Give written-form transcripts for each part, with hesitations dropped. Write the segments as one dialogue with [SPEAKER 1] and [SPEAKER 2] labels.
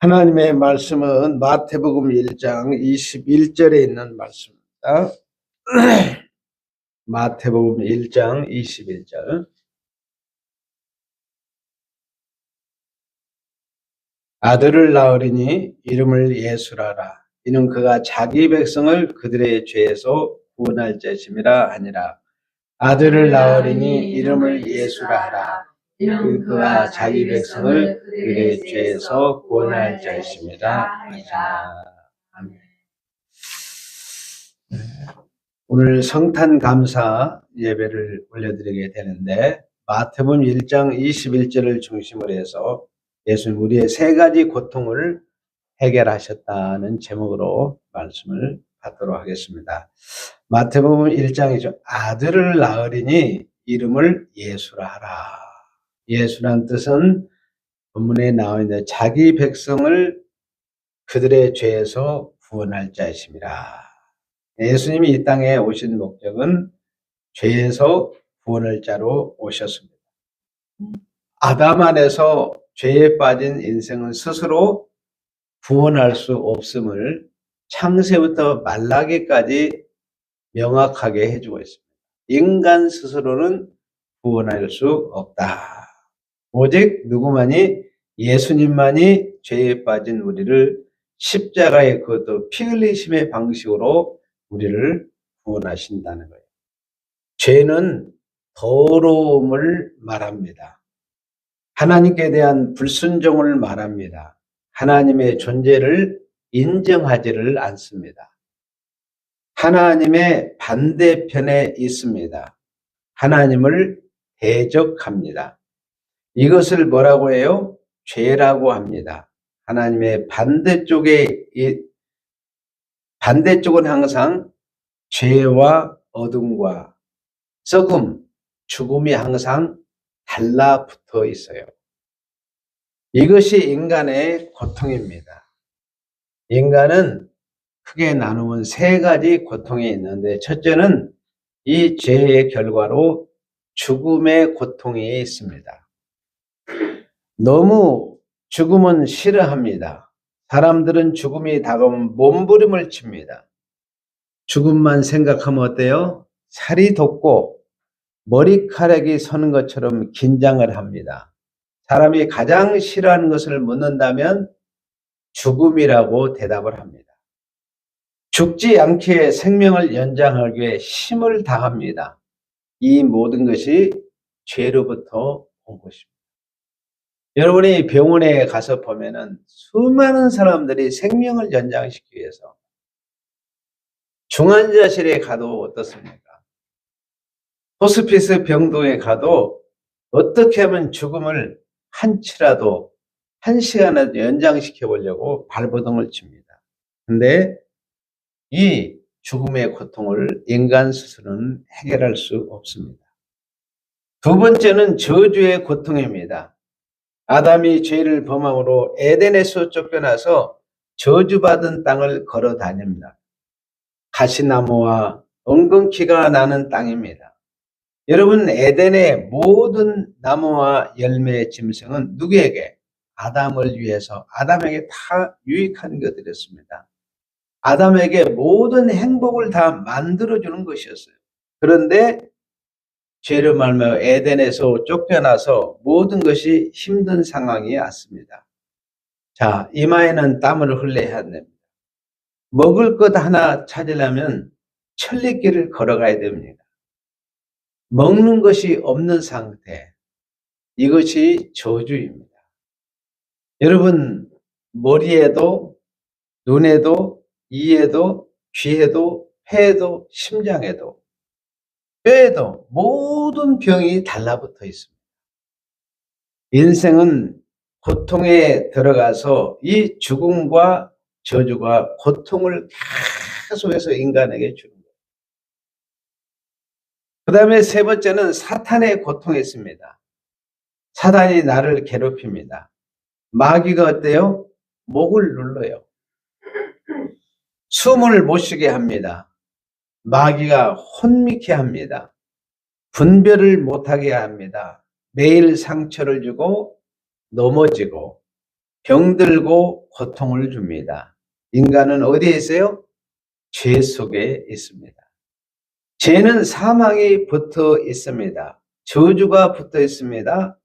[SPEAKER 1] 하나님의 말씀은 마태복음 1장 21절에 있는 말씀입니다. 마태복음 1장 21절. 아들을 낳으리니 이름을 예수라라. 이는 그가 자기 백성을 그들의 죄에서 구원할 자심이라 하니라. 아들을 낳으리니 이름을 예수라 하라. 이는 그가 자기 백성을 그들의 죄에서 구원할 자심이라 하니라. 아멘. 오늘 성탄 감사 예배를 올려드리게 되는데, 마태복음 1장 21절을 중심으로 해서 예수님 우리의 세 가지 고통을 해결하셨다는 제목으로 말씀을 받도록 하겠습니다. 마태복음 1장이죠. 아들을 낳으리니 이름을 예수라 하라. 예수란 뜻은 본문에 나와 있는 자기 백성을 그들의 죄에서 구원할 자이심이라. 예수님이 이 땅에 오신 목적은 죄에서 구원할 자로 오셨습니다. 아담 안에서 죄에 빠진 인생은 스스로 구원할 수 없음을 창세부터 말라기까지 명확하게 해주고 있습니다. 인간 스스로는 구원할 수 없다. 오직 누구만이, 예수님만이 죄에 빠진 우리를 십자가의 그것도 피 흘리심의 방식으로 우리를 구원하신다는 거예요. 죄는 더러움을 말합니다. 하나님께 대한 불순종을 말합니다. 하나님의 존재를 인정하지를 않습니다. 하나님의 반대편에 있습니다. 하나님을 대적합니다. 이것을 뭐라고 해요? 죄라고 합니다. 하나님의 반대쪽은 항상 죄와 어둠과 썩음, 죽음이 항상 달라붙어 있어요. 이것이 인간의 고통입니다. 인간은 크게 나누면 세 가지 고통이 있는데, 첫째는 이 죄의 결과로 죽음의 고통이 있습니다. 너무 죽음은 싫어합니다. 사람들은 죽음이 다가오면 몸부림을 칩니다. 죽음만 생각하면 어때요? 살이 돋고 머리카락이 서는 것처럼 긴장을 합니다. 사람이 가장 싫어하는 것을 묻는다면 죽음이라고 대답을 합니다. 죽지 않게 생명을 연장하기 위해 힘을 다합니다. 이 모든 것이 죄로부터 온 것입니다. 여러분이 병원에 가서 보면은 수많은 사람들이 생명을 연장시키기 위해서, 중환자실에 가도 어떻습니까? 호스피스 병동에 가도 어떻게 하면 죽음을 한치라도, 한 시간이라도 연장시켜 보려고 발버둥을 칩니다. 근데 이 죽음의 고통을 인간 스스로는 해결할 수 없습니다. 두 번째는 저주의 고통입니다. 아담이 죄를 범함으로 에덴에서 쫓겨나서 저주받은 땅을 걸어 다닙니다. 가시나무와 엉겅퀴가 나는 땅입니다. 여러분, 에덴의 모든 나무와 열매의 짐승은 누구에게? 아담을 위해서, 아담에게 다 유익한 것들이었습니다. 아담에게 모든 행복을 다 만들어주는 것이었어요. 그런데 죄로 말미암아 에덴에서 쫓겨나서 모든 것이 힘든 상황이 왔습니다. 자, 이마에는 땀을 흘려야 됩니다. 먹을 것 하나 찾으려면 천리길을 걸어가야 됩니다. 먹는 것이 없는 상태, 이것이 저주입니다. 여러분, 머리에도, 눈에도, 이에도, 귀에도, 폐에도, 심장에도, 뼈에도 모든 병이 달라붙어 있습니다. 인생은 고통에 들어가서 이 죽음과 저주가 고통을 계속해서 인간에게 주는 거예요. 그 다음에 세 번째는 사탄의 고통이 있습니다. 사탄이 나를 괴롭힙니다. 마귀가 어때요? 목을 눌러요. 숨을 못 쉬게 합니다. 마귀가 혼미케 합니다. 분별을 못하게 합니다. 매일 상처를 주고 넘어지고 병들고 고통을 줍니다. 인간은 어디에 있어요? 죄 속에 있습니다. 죄는 사망이 붙어 있습니다. 저주가 붙어 있습니다.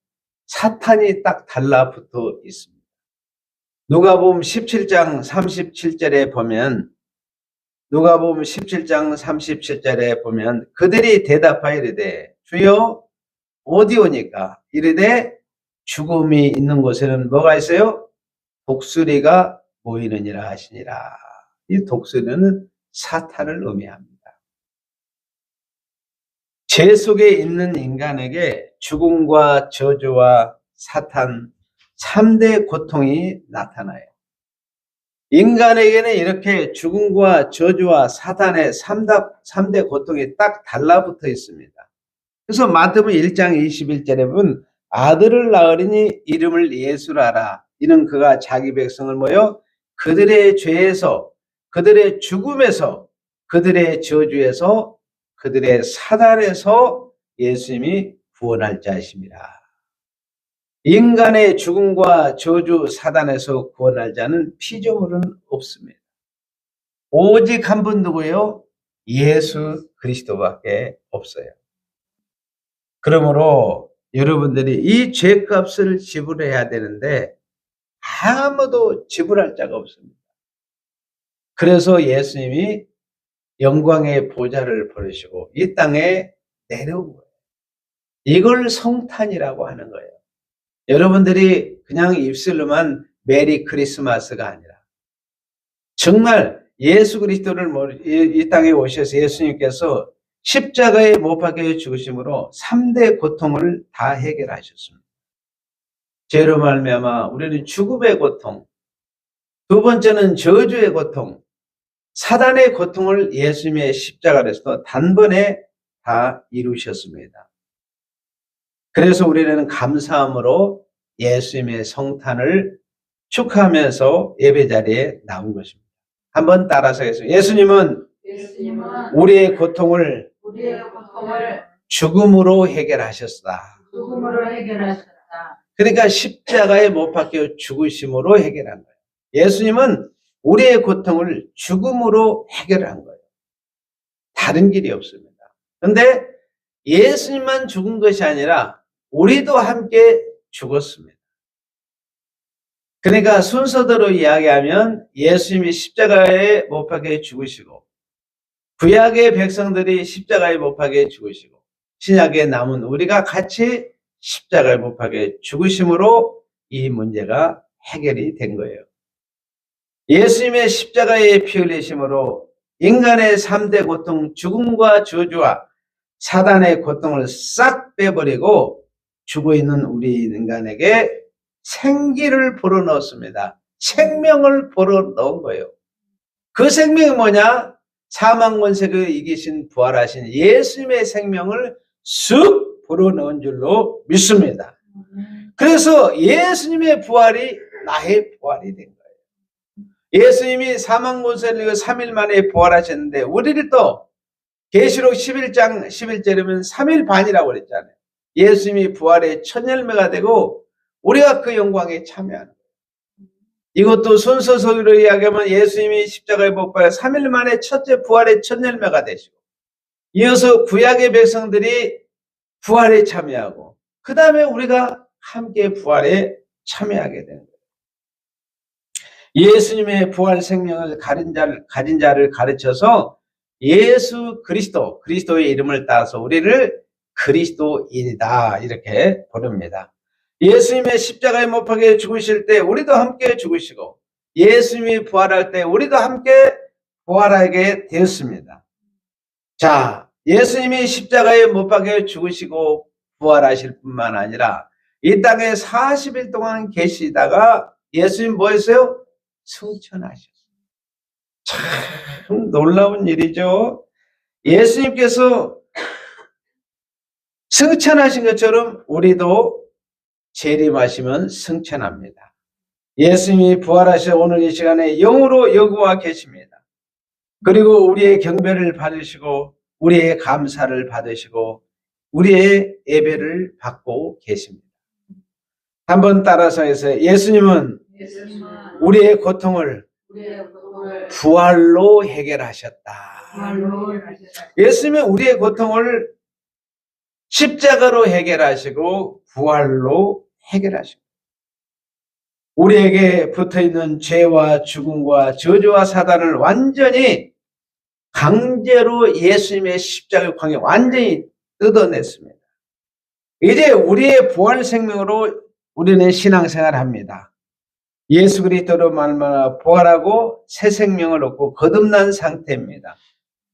[SPEAKER 1] 사탄이 딱 달라붙어 있습니다. 누가복음 17장 37절에 보면 누가복음 17장 37절에 보면 그들이 대답하여 이르되 주여 어디 오니까? 이르되 죽음이 있는 곳에는 뭐가 있어요? 독수리가 모이느니라 하시니라. 이 독수리는 사탄을 의미합니다. 죄 속에 있는 인간에게 죽음과 저주와 사탄 3대 고통이 나타나요. 인간에게는 이렇게 죽음과 저주와 사탄의 3대 고통이 딱 달라붙어 있습니다. 그래서 마태복음 1장 21절에 보면 아들을 낳으리니 이름을 예수라라. 이는 그가 자기 백성을 모여 그들의 죄에서 그들의 죽음에서 그들의 저주에서 그들의 사단에서 예수님이 구원할 자이십니다. 인간의 죽음과 저주 사단에서 구원할 자는 피조물은 없습니다. 오직 한 분 누구요? 예수 그리스도밖에 없어요. 그러므로 여러분들이 이 죄값을 지불해야 되는데 아무도 지불할 자가 없습니다. 그래서 예수님이 영광의 보좌를 버리시고 이 땅에 내려온 거예요. 이걸 성탄이라고 하는 거예요. 여러분들이 그냥 입술로만 메리 크리스마스가 아니라 정말 예수 그리스도를 이 땅에 오셔서 예수님께서 십자가에 못 박혀 죽으심으로 3대 고통을 다 해결하셨습니다. 죄로 말미암아 우리는 죽음의 고통, 두 번째는 저주의 고통, 사단의 고통을 예수님의 십자가에서 단번에 다 이루셨습니다. 그래서 우리는 감사함으로 예수님의 성탄을 축하하면서 예배 자리에 나온 것입니다. 한번 따라서 하겠습니다. 예수님은 우리의 고통을 죽음으로 해결하셨다. 그러니까 십자가에 못 박혀 죽으심으로 해결한 거예요. 예수님은 우리의 고통을 죽음으로 해결한 거예요. 다른 길이 없습니다. 그런데 예수님만 죽은 것이 아니라 우리도 함께 죽었습니다. 그러니까 순서대로 이야기하면 예수님이 십자가에 못 박혀 죽으시고 구약의 백성들이 십자가에 못 박혀 죽으시고 신약에 남은 우리가 같이 십자가에 못 박혀 죽으심으로 이 문제가 해결이 된 거예요. 예수님의 십자가에 피 흘리심으로 인간의 3대 고통, 죽음과 저주와 사단의 고통을 싹 빼버리고 죽어있는 우리 인간에게 생기를 불어넣었습니다. 생명을 불어넣은 거예요. 그 생명이 뭐냐? 사망 권세를 이기신 부활하신 예수님의 생명을 쑥 불어넣은 줄로 믿습니다. 그래서 예수님의 부활이 나의 부활이 된 거예요. 예수님이 사망 권세를 이기고 3일 만에 부활하셨는데 우리를 또 계시록 11장 11절이면 3일 반이라고 그랬잖아요. 예수님이 부활의 첫 열매가 되고 우리가 그 영광에 참여하는 거예요. 이것도 순서적으로 이야기하면 예수님이 십자가에 못 박혀 3일 만에 첫째 부활의 첫 열매가 되시고 이어서 구약의 백성들이 부활에 참여하고 그 다음에 우리가 함께 부활에 참여하게 되는 거예요. 예수님의 부활 생명을 가진 자를 가르쳐서 예수 그리스도, 그리스도의 이름을 따서 우리를 그리스도인이다 이렇게 부릅니다. 예수님의 십자가에 못 박혀 죽으실 때 우리도 함께 죽으시고 예수님이 부활할 때 우리도 함께 부활하게 되었습니다. 자, 예수님이 십자가에 못 박혀 죽으시고 부활하실 뿐만 아니라 이 땅에 40일 동안 계시다가 예수님 뭐 했어요? 승천하셨어요. 참 놀라운 일이죠. 예수님께서 승천하신 것처럼 우리도 재림하시면 승천합니다. 예수님이 부활하셔 오늘 이 시간에 영으로 여기와 계십니다. 그리고 우리의 경배를 받으시고 우리의 감사를 받으시고 우리의 예배를 받고 계십니다. 한번 따라서 해서 예수님은
[SPEAKER 2] 예수님은
[SPEAKER 1] 우리의 고통을 부활로 해결하셨다. 예수님은 우리의 고통을 십자가로 해결하시고 부활로 해결하시고 우리에게 붙어있는 죄와 죽음과 저주와 사단을 완전히 강제로 예수님의 십자가 광에 완전히 뜯어냈습니다. 이제 우리의 부활 생명으로 우리는 신앙생활을 합니다. 예수 그리스도로 말미암아 부활하고 새 생명을 얻고 거듭난 상태입니다.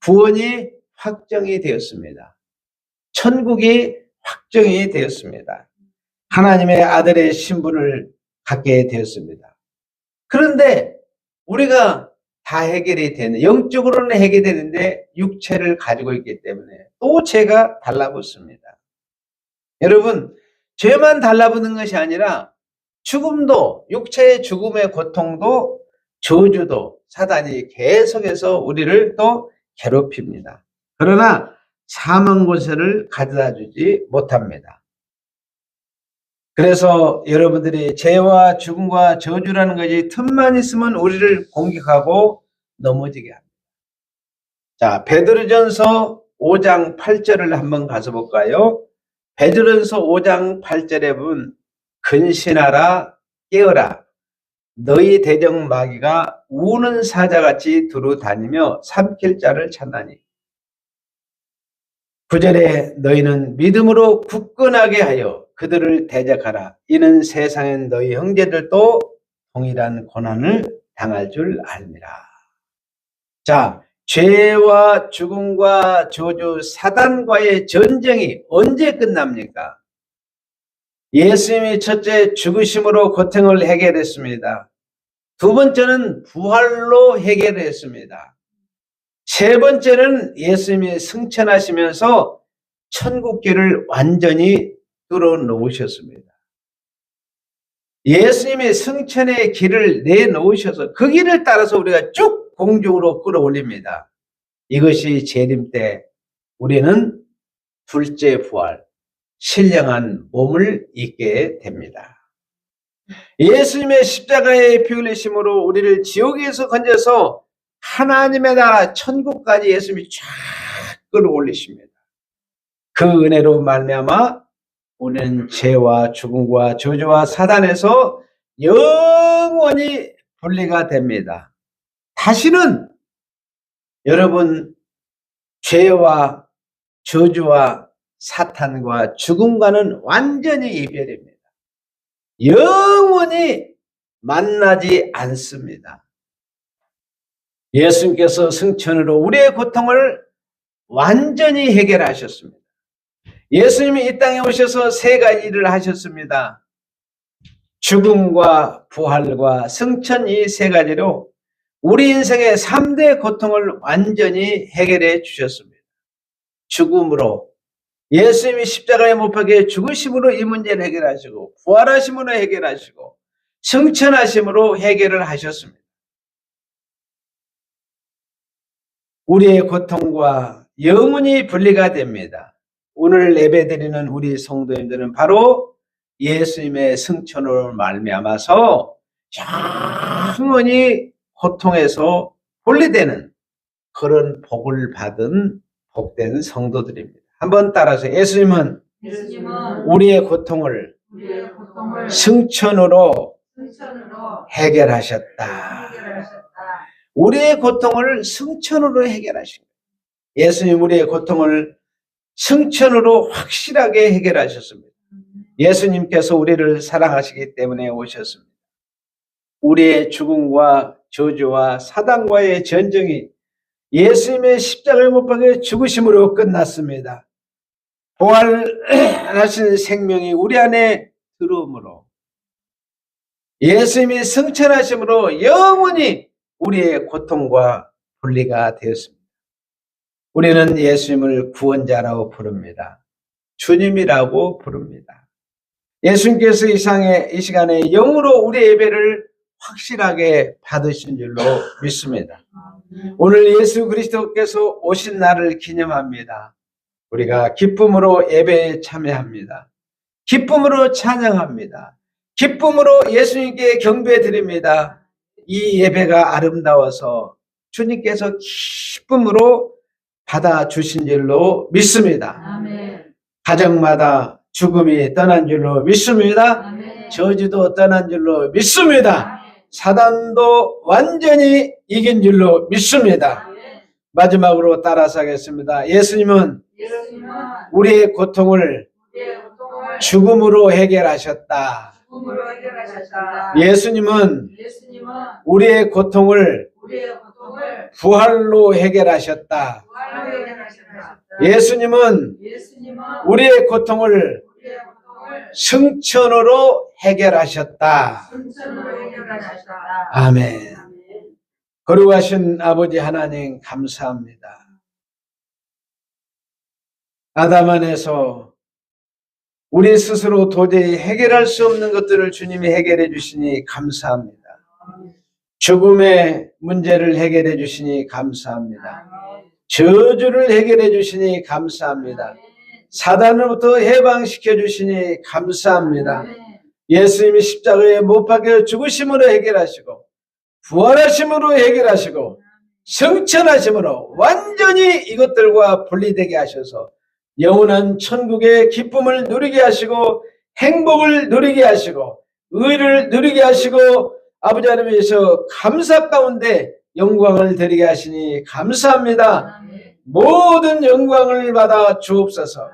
[SPEAKER 1] 구원이 확정이 되었습니다. 천국이 확정이 되었습니다. 하나님의 아들의 신분을 갖게 되었습니다. 그런데 우리가 다 해결이 되는, 영적으로는 해결되는데 육체를 가지고 있기 때문에 또 죄가 달라붙습니다. 여러분, 죄만 달라붙는 것이 아니라 죽음도, 육체의 죽음의 고통도, 저주도 사단이 계속해서 우리를 또 괴롭힙니다. 그러나 사망 권세를 가져다 주지 못합니다. 그래서 여러분들이 죄와 죽음과 저주라는 것이 틈만 있으면 우리를 공격하고 넘어지게 합니다. 자, 베드로전서 5장 8절을 한번 가서 볼까요? 베드로전서 5장 8절에 보면 근신하라 깨어라 너희 대적 마귀가 우는 사자같이 두루 다니며 삼킬 자를 찾나니 9절에 너희는 믿음으로 굳건하게 하여 그들을 대적하라. 이는 세상엔 너희 형제들도 동일한 고난을 당할 줄 알미라. 자, 죄와 죽음과 저주 사단과의 전쟁이 언제 끝납니까? 예수님이 첫째 죽으심으로 고통을 해결했습니다. 두 번째는 부활로 해결했습니다. 세 번째는 예수님이 승천하시면서 천국길을 완전히 뚫어 놓으셨습니다. 예수님이 승천의 길을 내놓으셔서 그 길을 따라서 우리가 쭉 공중으로 끌어올립니다. 이것이 재림 때 우리는 둘째 부활, 신령한 몸을 입게 됩니다. 예수님의 십자가의 피 흘리심으로 우리를 지옥에서 건져서 하나님의 나라 천국까지 예수님이 쫙 끌어올리십니다. 그 은혜로 말미암아 우리는 죄와 죽음과 저주와 사단에서 영원히 분리가 됩니다. 다시는 여러분 죄와 저주와 사탄과 죽음과는 완전히 이별입니다. 영원히 만나지 않습니다. 예수님께서 승천으로 우리의 고통을 완전히 해결하셨습니다. 예수님이 이 땅에 오셔서 세 가지 일을 하셨습니다. 죽음과 부활과 승천 이 세 가지로 우리 인생의 3대 고통을 완전히 해결해 주셨습니다. 죽음으로 예수님이 십자가에 못 박혀 죽으심으로 이 문제를 해결하시고 부활하심으로 해결하시고 승천하심으로 해결을 하셨습니다. 우리의 고통과 영원히 분리가 됩니다. 오늘 예배드리는 우리 성도님들은 바로 예수님의 승천으로 말미암아서 영원히 고통에서 분리되는 그런 복을 받은 복된 성도들입니다. 한번 따라서 예수님은 우리의 고통을 승천으로 해결하셨다. 우리의 고통을 승천으로 해결하신 거예요. 예수님 우리의 고통을 승천으로 확실하게 해결하셨습니다. 예수님께서 우리를 사랑하시기 때문에 오셨습니다. 우리의 죽음과 저주와 사단과의 전쟁이 예수님의 십자가에 못 박혀 죽으심으로 끝났습니다. 부활하신 생명이 우리 안에 들어오므로 예수님이 승천하심으로 영원히 우리의 고통과 분리가 되었습니다. 우리는 예수님을 구원자라고 부릅니다. 주님이라고 부릅니다. 예수님께서 이 시간에 영으로 우리 예배를 확실하게 받으신 줄로 믿습니다. 오늘 예수 그리스도께서 오신 날을 기념합니다. 우리가 기쁨으로 예배에 참여합니다. 기쁨으로 찬양합니다. 기쁨으로 예수님께 경배 드립니다. 이 예배가 아름다워서 주님께서 기쁨으로 받아주신 줄로 믿습니다.
[SPEAKER 2] 아멘.
[SPEAKER 1] 가정마다 죽음이 떠난 줄로 믿습니다.
[SPEAKER 2] 아멘.
[SPEAKER 1] 저주도 떠난 줄로 믿습니다.
[SPEAKER 2] 아멘.
[SPEAKER 1] 사단도 완전히 이긴 줄로 믿습니다.
[SPEAKER 2] 아멘.
[SPEAKER 1] 마지막으로 따라서 하겠습니다. 예수님은
[SPEAKER 2] 예수님은
[SPEAKER 1] 우리의 고통을
[SPEAKER 2] 우리의 고통을
[SPEAKER 1] 죽음으로 해결하셨다.
[SPEAKER 2] 죽음으로 해결하셨다.
[SPEAKER 1] 예수님은
[SPEAKER 2] 예수님은
[SPEAKER 1] 우리의 고통을
[SPEAKER 2] 우리의 고통을
[SPEAKER 1] 부활로 해결하셨다.
[SPEAKER 2] 부활로 해결하셨다.
[SPEAKER 1] 예수님은
[SPEAKER 2] 예수님은
[SPEAKER 1] 우리의 고통을
[SPEAKER 2] 우리의 고통을
[SPEAKER 1] 승천으로 해결하셨다.
[SPEAKER 2] 승천으로 해결하셨다.
[SPEAKER 1] 아멘.
[SPEAKER 2] 아멘.
[SPEAKER 1] 거룩하신 아버지 하나님 감사합니다. 아담 안에서 우리 스스로 도저히 해결할 수 없는 것들을 주님이 해결해 주시니 감사합니다. 죽음의 문제를 해결해 주시니 감사합니다. 저주를 해결해 주시니 감사합니다. 사단으로부터 해방시켜 주시니 감사합니다. 예수님이 십자가에 못 박혀 죽으심으로 해결하시고 부활하심으로 해결하시고 승천하심으로 완전히 이것들과 분리되게 하셔서 영원한 천국의 기쁨을 누리게 하시고 행복을 누리게 하시고 의를 누리게 하시고 아버지 하나님께서 감사 가운데 영광을 드리게 하시니 감사합니다. 모든 영광을 받아 주옵소서.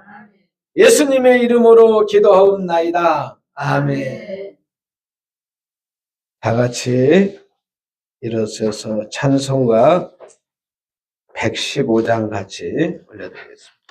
[SPEAKER 1] 예수님의 이름으로 기도하옵나이다. 아멘. 다 같이 일어서서 찬송가 115장 같이 올려드리겠습니다.